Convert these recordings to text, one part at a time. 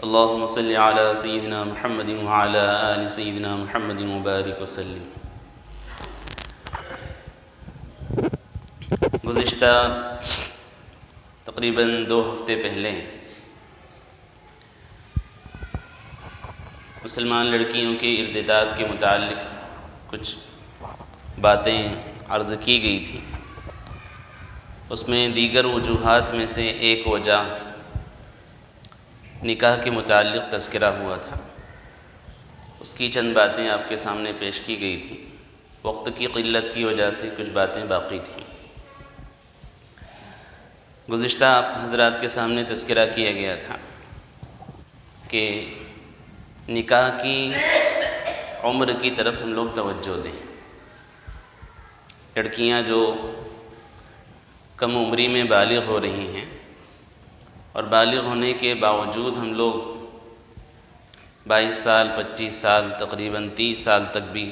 اللهم صل على سيدنا محمد وعلى آل سيدنا محمد وبارك وسلم۔ گزشتہ تقریباً 2 ہفتے پہلے مسلمان لڑکیوں کے ارتداد کے متعلق کچھ باتیں عرض کی گئی تھی۔ اس میں دیگر وجوہات میں سے ایک وجہ نکاح کے متعلق تذکرہ ہوا تھا۔ اس کی چند باتیں آپ کے سامنے پیش کی گئی تھی۔ وقت کی قلت کی وجہ سے کچھ باتیں باقی تھیں۔ گزشتہ آپ حضرات کے سامنے تذکرہ کیا گیا تھا کہ نکاح کی عمر کی طرف ہم لوگ توجہ دیں۔ لڑکیاں جو کم عمری میں بالغ ہو رہی ہیں اور بالغ ہونے کے باوجود ہم لوگ 22 سال 25 سال تقریباً 30 سال تک بھی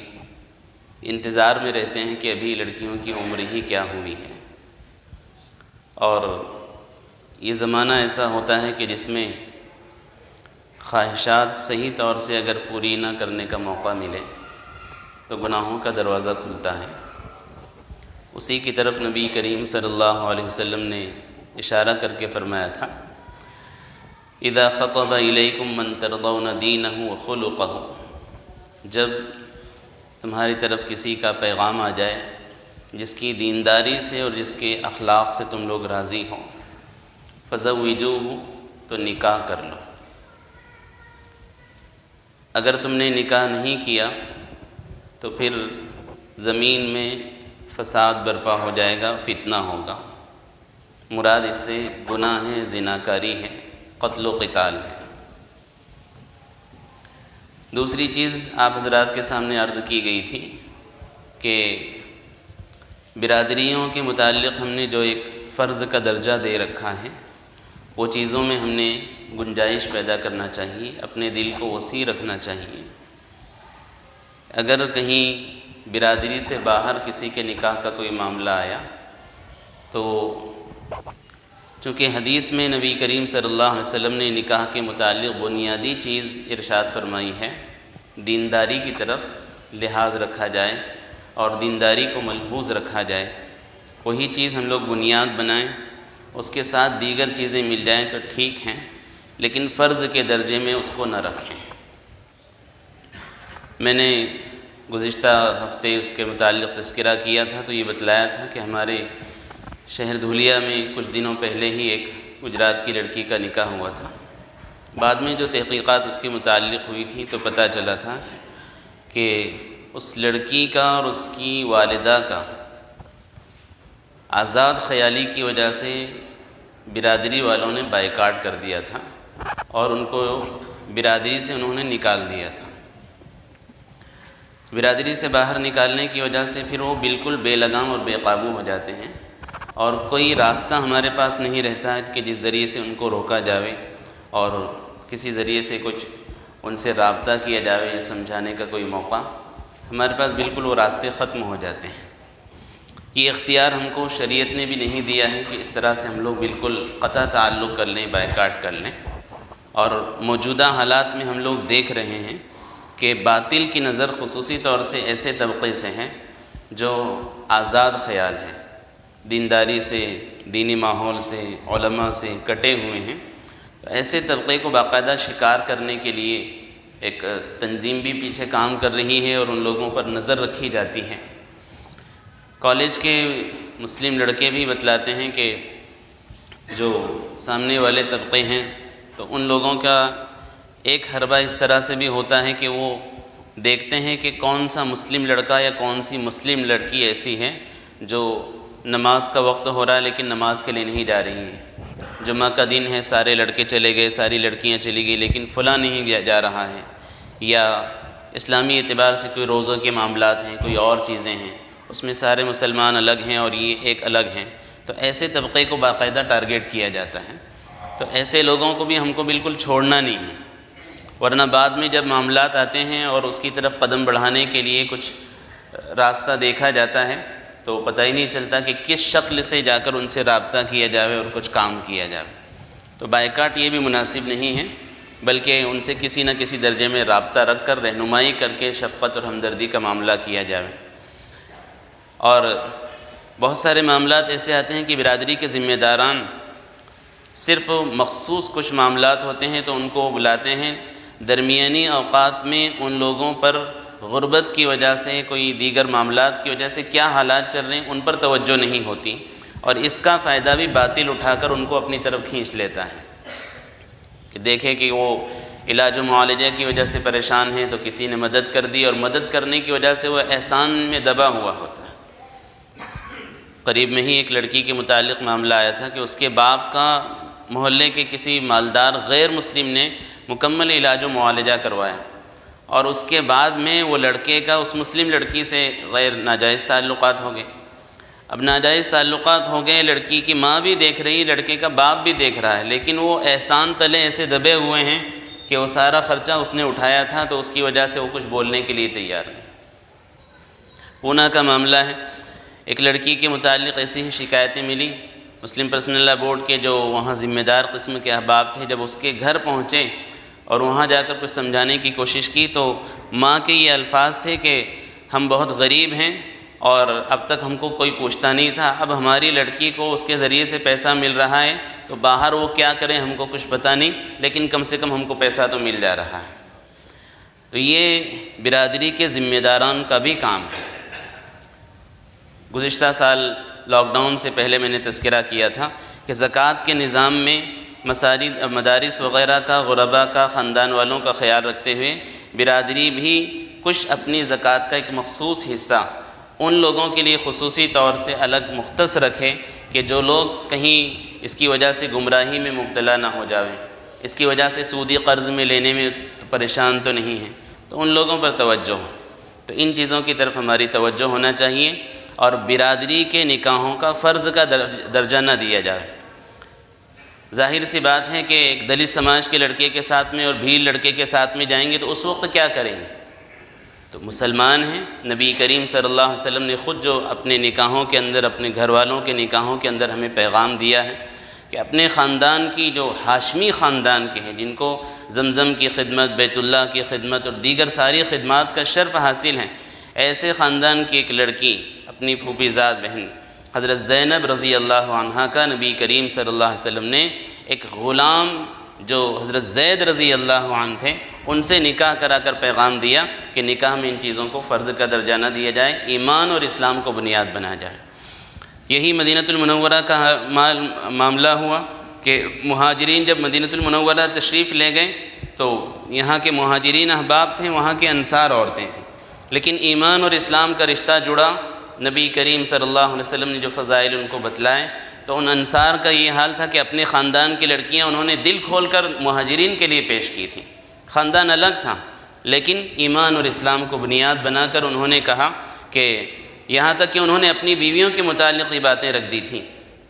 انتظار میں رہتے ہیں کہ ابھی لڑکیوں کی عمر ہی کیا ہوئی ہے، اور یہ زمانہ ایسا ہوتا ہے کہ جس میں خواہشات صحیح طور سے اگر پوری نہ کرنے کا موقع ملے تو گناہوں کا دروازہ کھلتا ہے۔ اسی کی طرف نبی کریم صلی اللہ علیہ وسلم نے اشارہ کر کے فرمایا تھا، اذا خطب الیکم من ترضون دینہ وخلقہ، جب تمہاری طرف کسی کا پیغام آ جائے جس کی دینداری سے اور جس کے اخلاق سے تم لوگ راضی ہوں، فزوجوہ، تو نکاح کر لو۔ اگر تم نے نکاح نہیں کیا تو پھر زمین میں فساد برپا ہو جائے گا، فتنہ ہوگا۔ مراد اس سے گناہ ہے، زناکاری ہے، قتل و قتال ہے۔ دوسری چیز آپ حضرات کے سامنے عرض کی گئی تھی کہ برادریوں کے متعلق ہم نے جو ایک فرض کا درجہ دے رکھا ہے، وہ چیزوں میں ہم نے گنجائش پیدا کرنا چاہیے، اپنے دل کو وسیع رکھنا چاہیے۔ اگر کہیں برادری سے باہر کسی کے نکاح کا کوئی معاملہ آیا تو چونکہ حدیث میں نبی کریم صلی اللہ علیہ وسلم نے نکاح کے متعلق بنیادی چیز ارشاد فرمائی ہے، دینداری کی طرف لحاظ رکھا جائے اور دینداری کو ملحوظ رکھا جائے۔ وہی چیز ہم لوگ بنیاد بنائیں، اس کے ساتھ دیگر چیزیں مل جائیں تو ٹھیک ہیں، لیکن فرض کے درجے میں اس کو نہ رکھیں۔ میں نے گزشتہ ہفتے اس کے متعلق تذکرہ کیا تھا تو یہ بتلایا تھا کہ ہمارے شہر دھولیا میں کچھ دنوں پہلے ہی ایک گجرات کی لڑکی کا نکاح ہوا تھا۔ بعد میں جو تحقیقات اس کے متعلق ہوئی تھی تو پتہ چلا تھا کہ اس لڑکی کا اور اس کی والدہ کا آزاد خیالی کی وجہ سے برادری والوں نے بائیکاٹ کر دیا تھا اور ان کو برادری سے انہوں نے نکال دیا تھا۔ برادری سے باہر نکالنے کی وجہ سے پھر وہ بالکل بے لگام اور بے قابو ہو جاتے ہیں، اور کوئی راستہ ہمارے پاس نہیں رہتا ہے کہ جس ذریعے سے ان کو روکا جاوے اور کسی ذریعے سے کچھ ان سے رابطہ کیا جاوے یا سمجھانے کا کوئی موقع ہمارے پاس، بالکل وہ راستے ختم ہو جاتے ہیں۔ یہ اختیار ہم کو شریعت نے بھی نہیں دیا ہے کہ اس طرح سے ہم لوگ بالکل قطع تعلق کر لیں، بائیکاٹ کر لیں، اور موجودہ حالات میں ہم لوگ دیکھ رہے ہیں کہ باطل کی نظر خصوصی طور سے ایسے طبقے سے ہیں جو آزاد خیال ہیں، دینداری سے، دینی ماحول سے، علماء سے کٹے ہوئے ہیں۔ تو ایسے طبقے کو باقاعدہ شکار کرنے کے لیے ایک تنظیم بھی پیچھے کام کر رہی ہے اور ان لوگوں پر نظر رکھی جاتی ہے۔ کالج کے مسلم لڑکے بھی بتلاتے ہیں کہ جو سامنے والے طبقے ہیں تو ان لوگوں کا ایک حربہ اس طرح سے بھی ہوتا ہے کہ وہ دیکھتے ہیں کہ کون سا مسلم لڑکا یا کون سی مسلم لڑکی ایسی ہے جو نماز کا وقت ہو رہا ہے لیکن نماز کے لیے نہیں جا رہی ہے، جمعہ کا دن ہے سارے لڑکے چلے گئے، ساری لڑکیاں چلی گئی لیکن فلاں نہیں جا رہا ہے، یا اسلامی اعتبار سے کوئی روزوں کے معاملات ہیں، کوئی اور چیزیں ہیں، اس میں سارے مسلمان الگ ہیں اور یہ ایک الگ ہیں۔ تو ایسے طبقے کو باقاعدہ ٹارگیٹ کیا جاتا ہے۔ تو ایسے لوگوں کو بھی ہم کو بالکل چھوڑنا نہیں ہے، ورنہ بعد میں جب معاملات آتے ہیں اور اس کی طرف قدم بڑھانے کے لیے کچھ راستہ دیکھا جاتا ہے تو پتہ ہی نہیں چلتا کہ کس شکل سے جا کر ان سے رابطہ کیا جاوے اور کچھ کام کیا جاوے۔ تو بائیکاٹ یہ بھی مناسب نہیں ہے، بلکہ ان سے کسی نہ کسی درجے میں رابطہ رکھ کر رہنمائی کر کے شفقت اور ہمدردی کا معاملہ کیا جائے۔ اور بہت سارے معاملات ایسے آتے ہیں کہ برادری کے ذمہ داران صرف مخصوص کچھ معاملات ہوتے ہیں تو ان کو بلاتے ہیں، درمیانی اوقات میں ان لوگوں پر غربت کی وجہ سے، کوئی دیگر معاملات کی وجہ سے کیا حالات چل رہے ہیں ان پر توجہ نہیں ہوتی، اور اس کا فائدہ بھی باطل اٹھا کر ان کو اپنی طرف کھینچ لیتا ہے کہ دیکھیں کہ وہ علاج و معالجہ کی وجہ سے پریشان ہیں تو کسی نے مدد کر دی، اور مدد کرنے کی وجہ سے وہ احسان میں دبا ہوا ہوتا ہے۔ قریب میں ہی ایک لڑکی کے متعلق معاملہ آیا تھا کہ اس کے باپ کا محلے کے کسی مالدار غیر مسلم نے مکمل علاج و معالجہ کروایا، اور اس کے بعد میں وہ لڑکے کا اس مسلم لڑکی سے غیر ناجائز تعلقات ہو گئے۔ اب ناجائز تعلقات ہو گئے، لڑکی کی ماں بھی دیکھ رہی، لڑکے کا باپ بھی دیکھ رہا ہے، لیکن وہ احسان تلے ایسے دبے ہوئے ہیں کہ وہ سارا خرچہ اس نے اٹھایا تھا، تو اس کی وجہ سے وہ کچھ بولنے کے لیے تیار نہیں۔ پونا کا معاملہ ہے، ایک لڑکی کے متعلق ایسی ہی شکایتیں ملی، مسلم پرسنل لا بورڈ کے جو وہاں ذمہ دار قسم کے احباب تھے جب اس کے گھر پہنچے اور وہاں جا کر کچھ سمجھانے کی کوشش کی تو ماں کے یہ الفاظ تھے کہ ہم بہت غریب ہیں اور اب تک ہم کو کوئی پوچھتا نہیں تھا، اب ہماری لڑکی کو اس کے ذریعے سے پیسہ مل رہا ہے تو باہر وہ کیا کریں ہم کو کچھ پتہ نہیں، لیکن کم سے کم ہم کو پیسہ تو مل جا رہا ہے۔ تو یہ برادری کے ذمہ داران کا بھی کام ہے۔ گزشتہ سال لاک ڈاؤن سے پہلے میں نے تذکرہ کیا تھا کہ زکوٰۃ کے نظام میں مساجد، مدارس وغیرہ کا، غربا کا، خاندان والوں کا خیال رکھتے ہوئے برادری بھی کچھ اپنی زکوٰۃ کا ایک مخصوص حصہ ان لوگوں کے لیے خصوصی طور سے الگ مختص رکھے کہ جو لوگ کہیں اس کی وجہ سے گمراہی میں مبتلا نہ ہو جاویں، اس کی وجہ سے سودی قرض میں لینے میں پریشان تو نہیں ہیں، تو ان لوگوں پر توجہ ہو۔ تو ان چیزوں کی طرف ہماری توجہ ہونا چاہیے، اور برادری کے نکاحوں کا فرض کا درجہ نہ دیا جائے۔ ظاہر سی بات ہے کہ ایک دلت سماج کے لڑکے کے ساتھ میں اور بھیل لڑکے کے ساتھ میں جائیں گے تو اس وقت کیا کریں گے؟ تو مسلمان ہیں، نبی کریم صلی اللہ علیہ وسلم نے خود جو اپنے نکاحوں کے اندر، اپنے گھر والوں کے نکاحوں کے اندر ہمیں پیغام دیا ہے کہ اپنے خاندان کی، جو ہاشمی خاندان کے ہیں، جن کو زمزم کی خدمت، بیت اللہ کی خدمت اور دیگر ساری خدمات کا شرف حاصل ہیں، ایسے خاندان کی ایک لڑکی، اپنی پھوپھی زاد بہن حضرت زینب رضی اللہ عنہا کا نبی کریم صلی اللہ علیہ وسلم نے ایک غلام جو حضرت زید رضی اللہ عنہ تھے ان سے نکاح کرا کر پیغام دیا کہ نکاح میں ان چیزوں کو فرض کا درجہ نہ دیا جائے، ایمان اور اسلام کو بنیاد بنا جائے۔ یہی مدینہ المنورہ کا معاملہ ہوا کہ مہاجرین جب مدینہ المنورہ تشریف لے گئے تو یہاں کے مہاجرین احباب تھے، وہاں کے انصار عورتیں تھیں، لیکن ایمان اور اسلام کا رشتہ جڑا، نبی کریم صلی اللہ علیہ وسلم نے جو فضائل ان کو بتلائے تو ان انصار کا یہ حال تھا کہ اپنے خاندان کی لڑکیاں انہوں نے دل کھول کر مہاجرین کے لیے پیش کی تھیں، خاندان الگ تھا لیکن ایمان اور اسلام کو بنیاد بنا کر انہوں نے کہا کہ یہاں تک کہ انہوں نے اپنی بیویوں کے متعلق یہ باتیں رکھ دی تھیں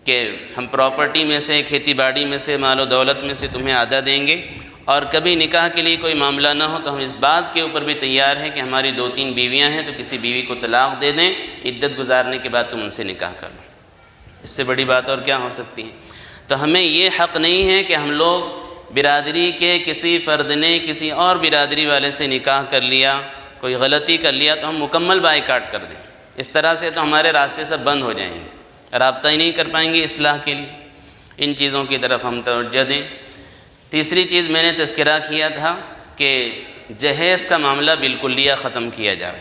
کہ ہم پراپرٹی میں سے، کھیتی باڑی میں سے، مال و دولت میں سے تمہیں آدھا دیں گے، اور کبھی نکاح کے لیے کوئی معاملہ نہ ہو تو ہم اس بات کے اوپر بھی تیار ہیں کہ ہماری 2-3 بیویاں ہیں تو کسی بیوی کو طلاق دے دیں، عدت گزارنے کے بعد تم ان سے نکاح کر لو۔ اس سے بڑی بات اور کیا ہو سکتی ہے؟ تو ہمیں یہ حق نہیں ہے کہ ہم لوگ برادری کے کسی فرد نے کسی اور برادری والے سے نکاح کر لیا، کوئی غلطی کر لیا تو ہم مکمل بائیکاٹ کر دیں۔ اس طرح سے تو ہمارے راستے سب بند ہو جائیں گے، رابطہ ہی نہیں کر پائیں گے اصلاح کے لیے۔ ان چیزوں کی طرف ہم توجہ دیں۔ تیسری چیز میں نے تذکرہ کیا تھا کہ جہیز کا معاملہ بالکلیہ ختم کیا جائے۔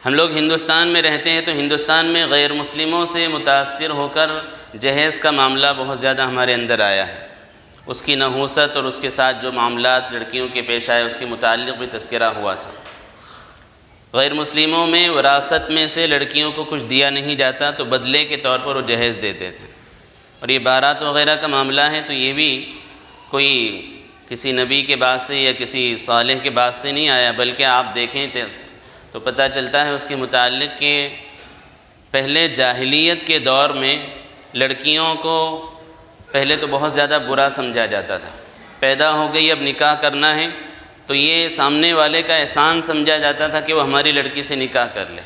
ہم لوگ ہندوستان میں رہتے ہیں تو ہندوستان میں غیر مسلموں سے متاثر ہو کر جہیز کا معاملہ بہت زیادہ ہمارے اندر آیا ہے۔ اس کی نحوست اور اس کے ساتھ جو معاملات لڑکیوں کے پیش آئے اس کے متعلق بھی تذکرہ ہوا تھا۔ غیر مسلموں میں وراثت میں سے لڑکیوں کو کچھ دیا نہیں جاتا تو بدلے کے طور پر وہ جہیز دیتے تھے، اور یہ بارات وغیرہ کا معاملہ ہے تو یہ بھی کوئی کسی نبی کے بعد سے یا کسی صالح کے بعد سے نہیں آیا، بلکہ آپ دیکھیں تو پتہ چلتا ہے اس کے متعلق کہ پہلے جاہلیت کے دور میں لڑکیوں کو پہلے تو بہت زیادہ برا سمجھا جاتا تھا، پیدا ہو گئی اب نکاح کرنا ہے تو یہ سامنے والے کا احسان سمجھا جاتا تھا کہ وہ ہماری لڑکی سے نکاح کر لے،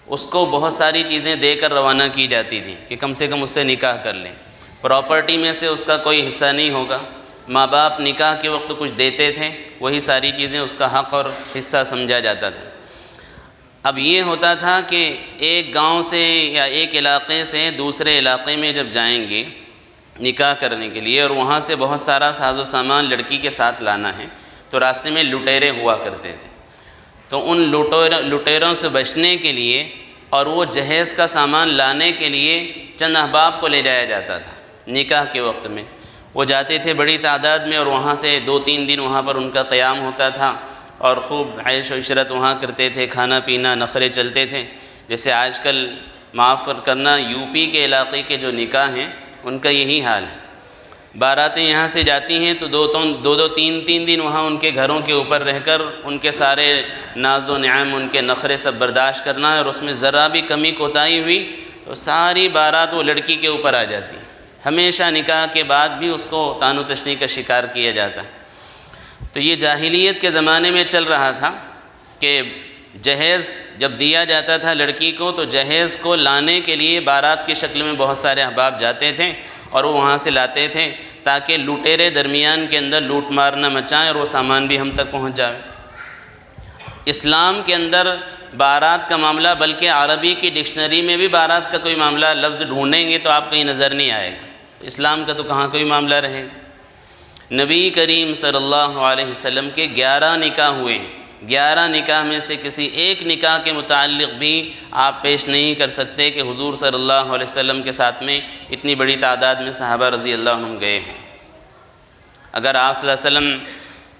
اس کو بہت ساری چیزیں دے کر روانہ کی جاتی تھی کہ کم سے کم اس سے نکاح کر لیں، پراپرٹی میں سے اس کا کوئی حصہ نہیں ہوگا، ماں باپ نکاح کے وقت کچھ دیتے تھے، وہی ساری چیزیں اس کا حق اور حصہ سمجھا جاتا تھا۔ اب یہ ہوتا تھا کہ ایک گاؤں سے یا ایک علاقے سے دوسرے علاقے میں جب جائیں گے نکاح کرنے کے لیے، اور وہاں سے بہت سارا ساز و سامان لڑکی کے ساتھ لانا ہے، تو راستے میں لٹیرے ہوا کرتے تھے۔ تو ان لٹیروں سے بچنے کے لیے اور وہ جہیز کا سامان لانے کے لیے چند احباب کو لے جایا جاتا تھا نکاح کے وقت میں۔ وہ جاتے تھے بڑی تعداد میں، اور وہاں سے 2-3 دن وہاں پر ان کا قیام ہوتا تھا، اور خوب عیش و عشرت وہاں کرتے تھے، کھانا پینا نخرے چلتے تھے۔ جیسے آج کل معاف کرنا یو پی کے علاقے کے جو نکاح ہیں ان کا یہی حال ہے۔ باراتیں یہاں سے جاتی ہیں تو 2-3 دن وہاں ان کے گھروں کے اوپر رہ کر ان کے سارے ناز و نعم، ان کے نخرے سب برداشت کرنا ہے، اور اس میں ذرا بھی کمی کوتاہی ہوئی تو ساری بارات وہ لڑکی کے اوپر آ جاتی ہے۔ ہمیشہ نکاح کے بعد بھی اس کو طعن و تشنیع کا شکار کیا جاتا ہے۔ تو یہ جاہلیت کے زمانے میں چل رہا تھا کہ جہیز جب دیا جاتا تھا لڑکی کو، تو جہیز کو لانے کے لیے بارات کی شکل میں بہت سارے احباب جاتے تھے، اور وہ وہاں سے لاتے تھے تاکہ لٹیرے درمیان کے اندر لوٹ مار نہ مچائیں اور وہ سامان بھی ہم تک پہنچ جائے۔ اسلام کے اندر بارات کا معاملہ، بلکہ عربی کی ڈکشنری میں بھی بارات کا کوئی معاملہ لفظ ڈھونڈیں گے تو آپ کہیں نظر نہیں آئے گا۔ اسلام کا تو کہاں کوئی معاملہ رہے گا۔ نبی کریم صلی اللہ علیہ وسلم کے 11 نکاح ہوئے ہیں۔ 11 نکاح میں سے کسی ایک نکاح کے متعلق بھی آپ پیش نہیں کر سکتے کہ حضور صلی اللہ علیہ وسلم کے ساتھ میں اتنی بڑی تعداد میں صحابہ رضی اللہ عنہم گئے ہیں۔ اگر آپ صلی اللہ علیہ وسلم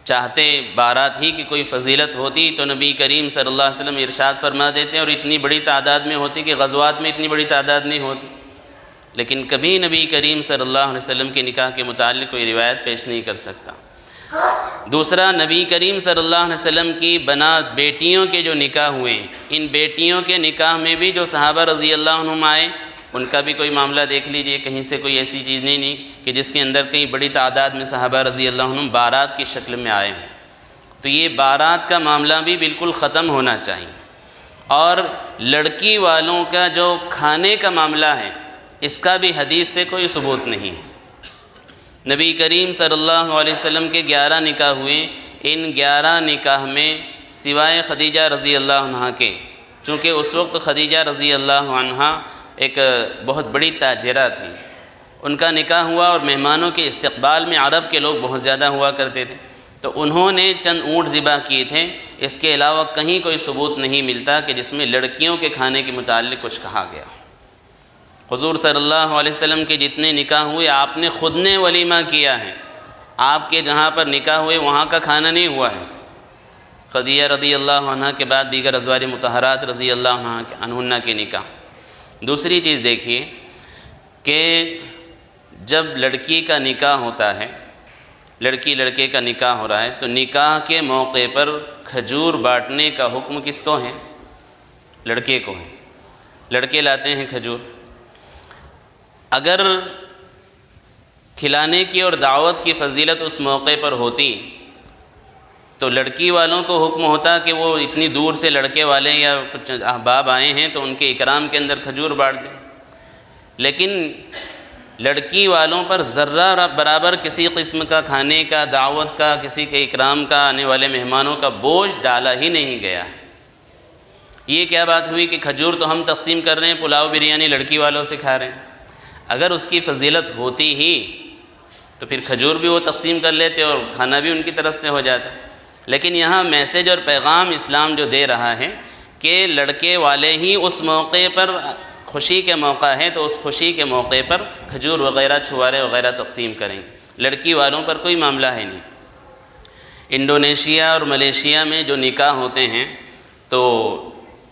چاہتے بارات ہی کی کوئی فضیلت ہوتی تو نبی کریم صلی اللہ علیہ وسلم ارشاد فرما دیتے، اور اتنی بڑی تعداد میں ہوتی کہ غزوات میں اتنی بڑی تعداد نہیں ہوتی۔ لیکن کبھی نبی کریم صلی اللہ علیہ وسلم کے نکاح کے متعلق کوئی روایت پیش نہیں کر سکتا۔ دوسرا، نبی کریم صلی اللہ علیہ وسلم کی بنات بیٹیوں کے جو نکاح ہوئے ہیں، ان بیٹیوں کے نکاح میں بھی جو صحابہ رضی اللہ عنہم آئے، ان کا بھی کوئی معاملہ دیکھ لیجئے، کہیں سے کوئی ایسی چیز نہیں کہ جس کے اندر کئی بڑی تعداد میں صحابہ رضی اللہ عنہم بارات کی شکل میں آئے ہیں۔ تو یہ بارات کا معاملہ بھی بالکل ختم ہونا چاہیے۔ اور لڑکی والوں کا جو کھانے کا معاملہ ہے، اس کا بھی حدیث سے کوئی ثبوت نہیں ہے۔ نبی کریم صلی اللہ علیہ وسلم کے 11 نکاح ہوئے، ان 11 نکاح میں سوائے خدیجہ رضی اللہ عنہا کے، چونکہ اس وقت خدیجہ رضی اللہ عنہا ایک بہت بڑی تاجرہ تھی، ان کا نکاح ہوا، اور مہمانوں کے استقبال میں عرب کے لوگ بہت زیادہ ہوا کرتے تھے، تو انہوں نے چند اونٹ ذبح کیے تھے۔ اس کے علاوہ کہیں کوئی ثبوت نہیں ملتا کہ جس میں لڑکیوں کے کھانے کے متعلق کچھ کہا گیا۔ حضور صلی اللہ علیہ وسلم کے جتنے نکاح ہوئے آپ نے خود نے ولیمہ کیا ہے، آپ کے جہاں پر نکاح ہوئے وہاں کا کھانا نہیں ہوا ہے۔ خدیجہ رضی اللہ عنہا کے بعد دیگر ازواج مطہرات رضی اللہ عنہن کے نکاح۔ دوسری چیز دیکھیے کہ جب لڑکی کا نکاح ہوتا ہے، لڑکی لڑکے کا نکاح ہو رہا ہے، تو نکاح کے موقع پر کھجور بانٹنے کا حکم کس کو ہے؟ لڑکے کو ہے۔ لڑکے لاتے ہیں کھجور۔ اگر کھلانے کی اور دعوت کی فضیلت اس موقع پر ہوتی تو لڑکی والوں کو حکم ہوتا کہ وہ اتنی دور سے لڑکے والے یا کچھ احباب آئے ہیں تو ان کے اکرام کے اندر کھجور بانٹ دیں، لیکن لڑکی والوں پر ذرہ برابر کسی قسم کا کھانے کا، دعوت کا، کسی کے اکرام کا، آنے والے مہمانوں کا بوجھ ڈالا ہی نہیں گیا۔ یہ کیا بات ہوئی کہ کھجور تو ہم تقسیم کر رہے ہیں، پلاؤ بریانی لڑکی والوں سے کھا رہے ہیں۔ اگر اس کی فضیلت ہوتی ہی تو پھر کھجور بھی وہ تقسیم کر لیتے اور کھانا بھی ان کی طرف سے ہو جاتا۔ لیکن یہاں میسیج اور پیغام اسلام جو دے رہا ہے کہ لڑکے والے ہی اس موقع پر، خوشی کے موقع ہے تو اس خوشی کے موقع پر کھجور وغیرہ، چھوارے وغیرہ تقسیم کریں، لڑکی والوں پر کوئی معاملہ ہے نہیں۔ انڈونیشیا اور ملیشیا میں جو نکاح ہوتے ہیں تو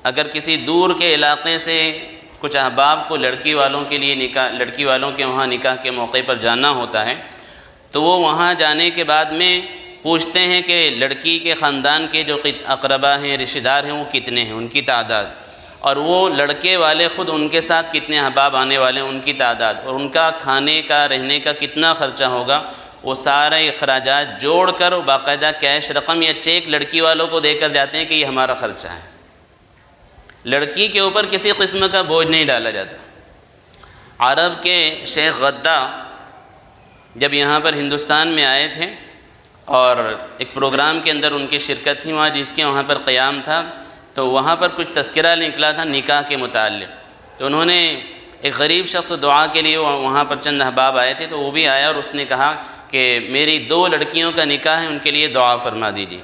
اگر کسی دور کے علاقے سے کچھ احباب کو لڑکی والوں کے لیے لڑکی والوں کے وہاں نکاح کے موقع پر جانا ہوتا ہے تو وہ وہاں جانے کے بعد میں پوچھتے ہیں کہ لڑکی کے خاندان کے جو اقربا ہیں، رشتہ دار ہیں، وہ کتنے ہیں، ان کی تعداد، اور وہ لڑکے والے خود ان کے ساتھ کتنے احباب آنے والے ہیں، ان کی تعداد، اور ان کا کھانے کا، رہنے کا کتنا خرچہ ہوگا، وہ سارے اخراجات جوڑ کر باقاعدہ کیش رقم یا چیک لڑکی والوں کو دے کر جاتے ہیں کہ یہ ہمارا خرچہ ہے۔ لڑکی کے اوپر کسی قسم کا بوجھ نہیں ڈالا جاتا۔ عرب کے شیخ غدا جب یہاں پر ہندوستان میں آئے تھے اور ایک پروگرام کے اندر ان کی شرکت تھی وہاں، جس کے وہاں پر قیام تھا، تو وہاں پر کچھ تذکرہ نکلا تھا نکاح کے متعلق۔ تو انہوں نے ایک غریب شخص دعا کے لیے وہاں پر چند احباب آئے تھے، تو وہ بھی آیا اور اس نے کہا کہ میری 2 لڑکیوں کا نکاح ہے، ان کے لیے دعا فرما دیجیے۔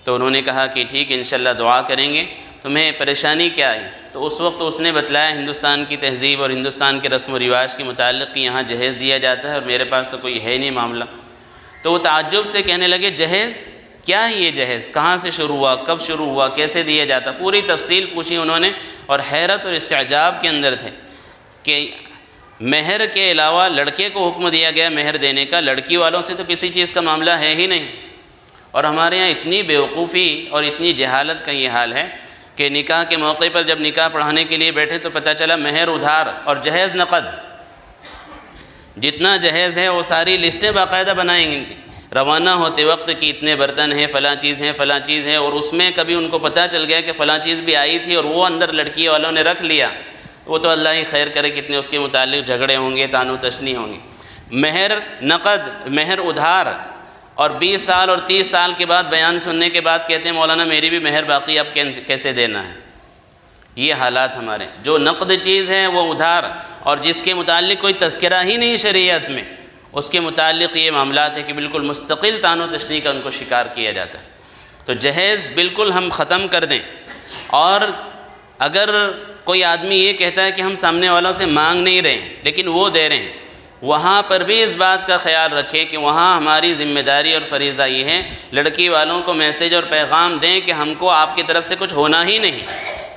تو انہوں نے کہا کہ ٹھیک ہے انشاءاللہ دعا کریں گے۔ تمہیں پریشانی کیا ہے؟ تو اس وقت اس نے بتلایا ہندوستان کی تہذیب اور ہندوستان کے رسم و رواج کے متعلق کہ یہاں جہیز دیا جاتا ہے اور میرے پاس تو کوئی ہے نہیں معاملہ۔ تو وہ تعجب سے کہنے لگے جہیز؟ کیا ہے یہ جہیز؟ کہاں سے شروع ہوا؟ کب شروع ہوا؟ کیسے دیا جاتا؟ پوری تفصیل پوچھی انہوں نے، اور حیرت اور استعجاب کے اندر تھے کہ مہر کے علاوہ لڑکے کو حکم دیا گیا مہر دینے کا، لڑکی والوں سے تو کسی چیز کا معاملہ ہے ہی نہیں۔ اور ہمارے یہاں اتنی بیوقوفی اور اتنی جہالت کا یہ حال ہے کہ نکاح کے موقع پر جب نکاح پڑھانے کے لیے بیٹھے تو پتہ چلا مہر ادھار اور جہیز نقد، جتنا جہیز ہے وہ ساری لسٹیں باقاعدہ بنائیں گے روانہ ہوتے وقت کہ اتنے برتن ہیں، فلاں چیز ہے، فلاں چیز ہے، اور اس میں کبھی ان کو پتہ چل گیا کہ فلاں چیز بھی آئی تھی اور وہ اندر لڑکی والوں نے رکھ لیا، وہ تو اللہ ہی خیر کرے کتنے اس کے متعلق جھگڑے ہوں گے، تانو تشنی ہوں گے۔ مہر نقد، مہر ادھار، اور 20 سال اور 30 سال کے بعد بیان سننے کے بعد کہتے ہیں مولانا میری بھی مہر باقی، اب کیسے دینا ہے؟ یہ حالات ہمارے، جو نقد چیز ہے وہ ادھار، اور جس کے متعلق کوئی تذکرہ ہی نہیں شریعت میں، اس کے متعلق یہ معاملات ہے کہ بالکل مستقل تان و تشنیع کا ان کو شکار کیا جاتا ہے۔ تو جہیز بالکل ہم ختم کر دیں، اور اگر کوئی آدمی یہ کہتا ہے کہ ہم سامنے والوں سے مانگ نہیں رہے ہیں لیکن وہ دے رہے ہیں، وہاں پر بھی اس بات کا خیال رکھے کہ وہاں ہماری ذمہ داری اور فریضہ یہ ہے لڑکی والوں کو میسیج اور پیغام دیں کہ ہم کو آپ کی طرف سے کچھ ہونا ہی نہیں،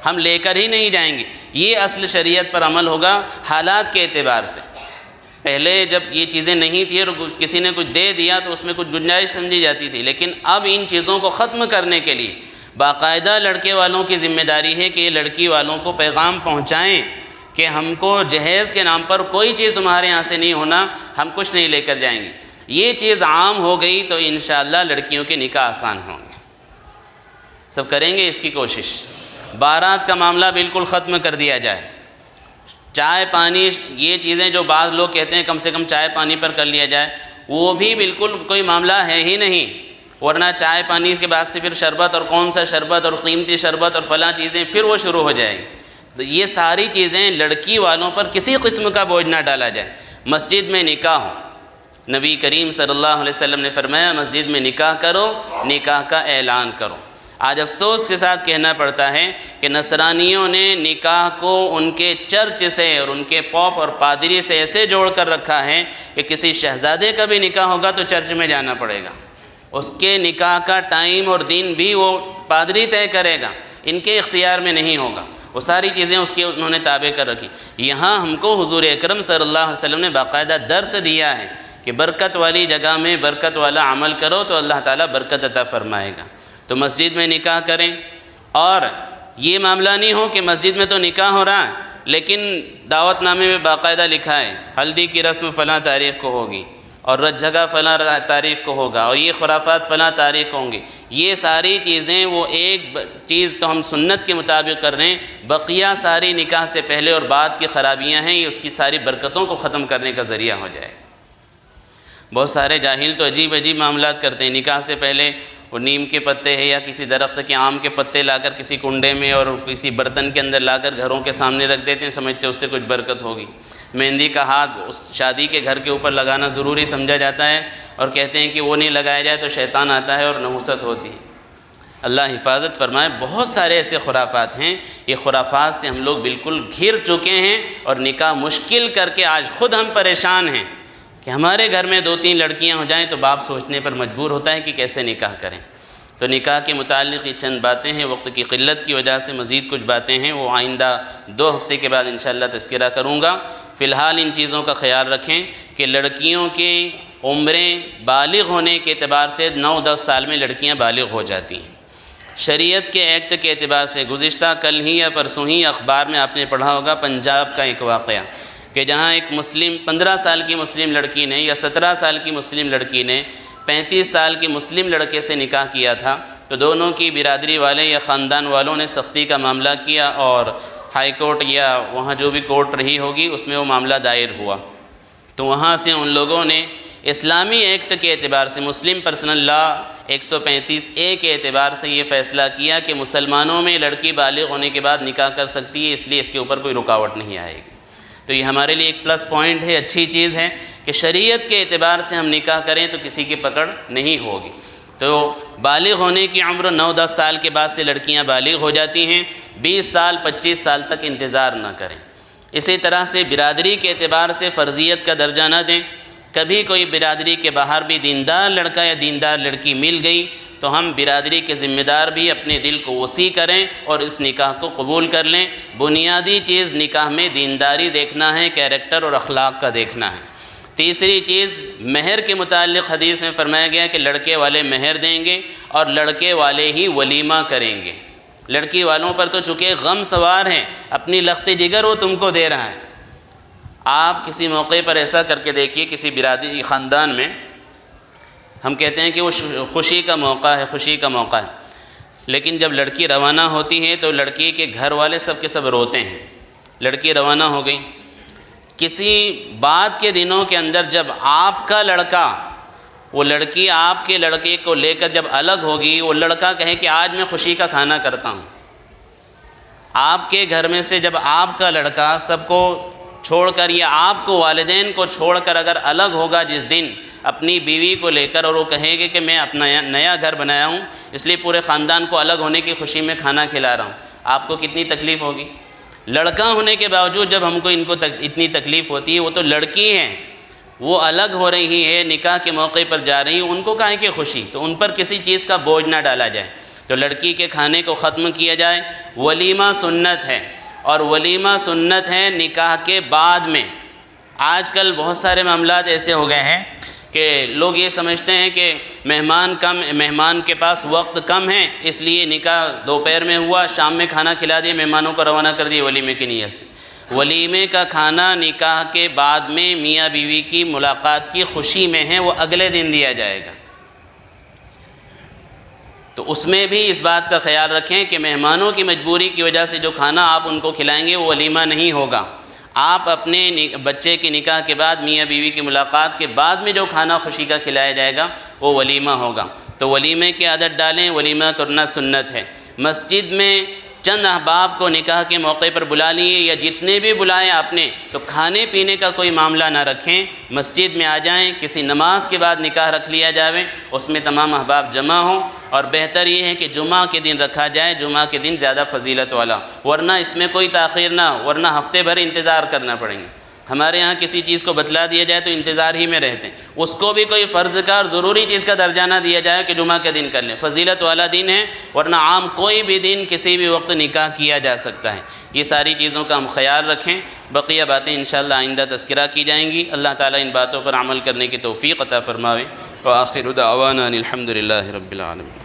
ہم لے کر ہی نہیں جائیں گے۔ یہ اصل شریعت پر عمل ہوگا حالات کے اعتبار سے۔ پہلے جب یہ چیزیں نہیں تھیں اور کسی نے کچھ دے دیا تو اس میں کچھ گنجائش سمجھی جاتی تھی، لیکن اب ان چیزوں کو ختم کرنے کے لیے باقاعدہ لڑکے والوں کی ذمہ داری ہے کہ یہ لڑکی والوں کو پیغام پہنچائیں کہ ہم کو جہیز کے نام پر کوئی چیز تمہارے یہاں سے نہیں ہونا، ہم کچھ نہیں لے کر جائیں گے۔ یہ چیز عام ہو گئی تو انشاءاللہ لڑکیوں کے نکاح آسان ہوں گے۔ سب کریں گے اس کی کوشش۔ بارات کا معاملہ بالکل ختم کر دیا جائے۔ چائے پانی، یہ چیزیں جو بعض لوگ کہتے ہیں کم سے کم چائے پانی پر کر لیا جائے، وہ بھی بالکل کوئی معاملہ ہے ہی نہیں، ورنہ چائے پانی کے بعد سے پھر شربت، اور کون سا شربت اور قیمتی شربت اور فلاں چیزیں، پھر وہ شروع ہو جائے گی۔ تو یہ ساری چیزیں لڑکی والوں پر کسی قسم کا بوجھ نہ ڈالا جائے۔ مسجد میں نکاح ہو، نبی کریم صلی اللہ علیہ وسلم نے فرمایا مسجد میں نکاح کرو، نکاح کا اعلان کرو۔ آج افسوس کے ساتھ کہنا پڑتا ہے کہ نصرانیوں نے نکاح کو ان کے چرچ سے اور ان کے پوپ اور پادری سے ایسے جوڑ کر رکھا ہے کہ کسی شہزادے کا بھی نکاح ہوگا تو چرچ میں جانا پڑے گا، اس کے نکاح کا ٹائم اور دن بھی وہ پادری طے کرے گا، ان کے اختیار میں نہیں ہوگا، وہ ساری چیزیں اس کی انہوں نے تابع کر رکھی۔ یہاں ہم کو حضور اکرم صلی اللہ علیہ وسلم نے باقاعدہ درس دیا ہے کہ برکت والی جگہ میں برکت والا عمل کرو تو اللہ تعالیٰ برکت عطا فرمائے گا۔ تو مسجد میں نکاح کریں، اور یہ معاملہ نہیں ہو کہ مسجد میں تو نکاح ہو رہا ہے لیکن دعوت نامے میں باقاعدہ لکھا ہے ہلدی کی رسم فلاں تاریخ کو ہوگی، اور رت جگہ فلاں تاریخ کو ہوگا، اور یہ خرافات فلاں تاریخ کو ہوں گی۔ یہ ساری چیزیں، وہ ایک چیز تو ہم سنت کے مطابق کر رہے ہیں، بقیہ ساری نکاح سے پہلے اور بعد کی خرابیاں ہیں، یہ اس کی ساری برکتوں کو ختم کرنے کا ذریعہ ہو جائے۔ بہت سارے جاہل تو عجیب عجیب معاملات کرتے ہیں۔ نکاح سے پہلے وہ نیم کے پتے ہیں یا کسی درخت کے آم کے پتے لا کر کسی کنڈے میں اور کسی برتن کے اندر لا کر گھروں کے سامنے رکھ دیتے ہیں، سمجھتے ہیں اس سے کچھ برکت ہوگی۔ مہندی کا ہاتھ اس شادی کے گھر کے اوپر لگانا ضروری سمجھا جاتا ہے، اور کہتے ہیں کہ وہ نہیں لگایا جائے تو شیطان آتا ہے اور نحوست ہوتی ہے۔ اللہ حفاظت فرمائے۔ بہت سارے ایسے خرافات ہیں، یہ خرافات سے ہم لوگ بالکل گھر چکے ہیں، اور نکاح مشکل کر کے آج خود ہم پریشان ہیں کہ ہمارے گھر میں 2-3 لڑکیاں ہو جائیں تو باپ سوچنے پر مجبور ہوتا ہے کہ کیسے نکاح کریں۔ تو نکاح کے متعلق یہ چند باتیں ہیں، وقت کی قلت کی وجہ سے مزید کچھ باتیں ہیں وہ آئندہ 2 ہفتے کے بعد انشاءاللہ تذکرہ کروں گا۔ فی الحال ان چیزوں کا خیال رکھیں کہ لڑکیوں کی عمریں بالغ ہونے کے اعتبار سے 9-10 سال میں لڑکیاں بالغ ہو جاتی ہیں۔ شریعت کے ایکٹ کے اعتبار سے گزشتہ کل ہی یا پرسوں ہی اخبار میں آپ نے پڑھا ہوگا پنجاب کا ایک واقعہ کہ جہاں ایک مسلم 15 سال کی مسلم لڑکی نے یا 17 سال کی مسلم لڑکی نے 35 سال کی مسلم لڑکے سے نکاح کیا تھا، تو دونوں کی برادری والے یا خاندان والوں نے سختی کا معاملہ کیا، اور ہائی کورٹ یا وہاں جو بھی کورٹ رہی ہوگی اس میں وہ معاملہ دائر ہوا۔ تو وہاں سے ان لوگوں نے اسلامی ایکٹ کے اعتبار سے، مسلم پرسنل لا 135A کے اعتبار سے یہ فیصلہ کیا کہ مسلمانوں میں لڑکی بالغ ہونے کے بعد نکاح کر سکتی ہے، اس لیے اس کے اوپر کوئی رکاوٹ نہیں آئے گی۔ تو یہ ہمارے لیے ایک پلس پوائنٹ ہے، اچھی چیز ہے کہ شریعت کے اعتبار سے ہم نکاح کریں تو کسی کی پکڑ نہیں ہوگی۔ تو بالغ ہونے کی عمر 9-10 سال کے بعد سے لڑکیاں بالغ ہو جاتی ہیں، 20 سال 25 سال تک انتظار نہ کریں۔ اسی طرح سے برادری کے اعتبار سے فرضیت کا درجہ نہ دیں۔ کبھی کوئی برادری کے باہر بھی دیندار لڑکا یا دیندار لڑکی مل گئی تو ہم برادری کے ذمہ دار بھی اپنے دل کو وسیع کریں اور اس نکاح کو قبول کر لیں۔ بنیادی چیز نکاح میں دینداری دیکھنا ہے، کیریکٹر اور اخلاق کا دیکھنا ہے۔ تیسری چیز مہر کے متعلق حدیث میں فرمایا گیا کہ لڑکے والے مہر دیں گے اور لڑکے والے ہی ولیمہ کریں گے۔ لڑکی والوں پر تو چونکہ غم سوار ہیں، اپنی لخت جگر وہ تم کو دے رہا ہے۔ آپ کسی موقع پر ایسا کر کے دیکھیے، کسی برادری خاندان میں ہم کہتے ہیں کہ وہ خوشی کا موقع ہے، خوشی کا موقع ہے، لیکن جب لڑکی روانہ ہوتی ہے تو لڑکی کے گھر والے سب کے سب روتے ہیں۔ لڑکی روانہ ہو گئی، کسی بعد کے دنوں کے اندر جب آپ کا لڑکا، وہ لڑکی آپ کے لڑکے کو لے کر جب الگ ہوگی، وہ لڑکا کہے کہ آج میں خوشی کا کھانا کرتا ہوں۔ آپ کے گھر میں سے جب آپ کا لڑکا سب کو چھوڑ کر یا آپ کو والدین کو چھوڑ کر اگر الگ ہوگا جس دن اپنی بیوی کو لے کر، اور وہ کہے گے کہ میں اپنا نیا گھر بنایا ہوں اس لیے پورے خاندان کو الگ ہونے کی خوشی میں کھانا کھلا رہا ہوں، آپ کو کتنی تکلیف ہوگی؟ لڑکا ہونے کے باوجود جب ہم کو ان کو اتنی تکلیف ہوتی ہے، وہ تو لڑکی ہیں، وہ الگ ہو رہی ہے، نکاح کے موقع پر جا رہی ہیں، ان کو کہیں کہ خوشی، تو ان پر کسی چیز کا بوجھ نہ ڈالا جائے۔ تو لڑکی کے کھانے کو ختم کیا جائے۔ ولیمہ سنت ہے، اور ولیمہ سنت ہے نکاح کے بعد میں۔ آج کل بہت سارے معاملات ایسے ہو گئے ہیں کہ لوگ یہ سمجھتے ہیں کہ مہمان کے پاس وقت کم ہے، اس لیے نکاح دوپہر میں ہوا، شام میں کھانا کھلا دیے، مہمانوں کو روانہ کر دیے ولیمے کی نیت سے۔ ولیمے کا کھانا نکاح کے بعد میں میاں بیوی کی ملاقات کی خوشی میں ہے، وہ اگلے دن دیا جائے گا۔ تو اس میں بھی اس بات کا خیال رکھیں کہ مہمانوں کی مجبوری کی وجہ سے جو کھانا آپ ان کو کھلائیں گے وہ ولیمہ نہیں ہوگا۔ آپ اپنے بچے کے نکاح کے بعد میاں بیوی کی ملاقات کے بعد میں جو کھانا خوشی کا کھلایا جائے گا وہ ولیمہ ہوگا۔ تو ولیمے کی عادت ڈالیں، ولیمہ کرنا سنت ہے۔ مسجد میں چند احباب کو نکاح کے موقع پر بلا لیے یا جتنے بھی بلائیں آپ نے، تو کھانے پینے کا کوئی معاملہ نہ رکھیں، مسجد میں آ جائیں، کسی نماز کے بعد نکاح رکھ لیا جائے، اس میں تمام احباب جمع ہوں، اور بہتر یہ ہے کہ جمعہ کے دن رکھا جائے، جمعہ کے دن زیادہ فضیلت والا، ورنہ اس میں کوئی تاخیر نہ، ورنہ ہفتے بھر انتظار کرنا پڑیں گے۔ ہمارے ہاں کسی چیز کو بتلا دیا جائے تو انتظار ہی میں رہتے ہیں، اس کو بھی کوئی فرض کا اور ضروری چیز کا درجہ نہ دیا جائے کہ جمعہ کے دن کر لیں، فضیلت والا دن ہے، ورنہ عام کوئی بھی دن کسی بھی وقت نکاح کیا جا سکتا ہے۔ یہ ساری چیزوں کا ہم خیال رکھیں، بقیہ باتیں انشاءاللہ آئندہ تذکرہ کی جائیں گی۔ اللہ تعالیٰ ان باتوں پر عمل کرنے کی توفیق عطا فرماوے۔ وآخر دعوانا الحمد للہ رب العالمین۔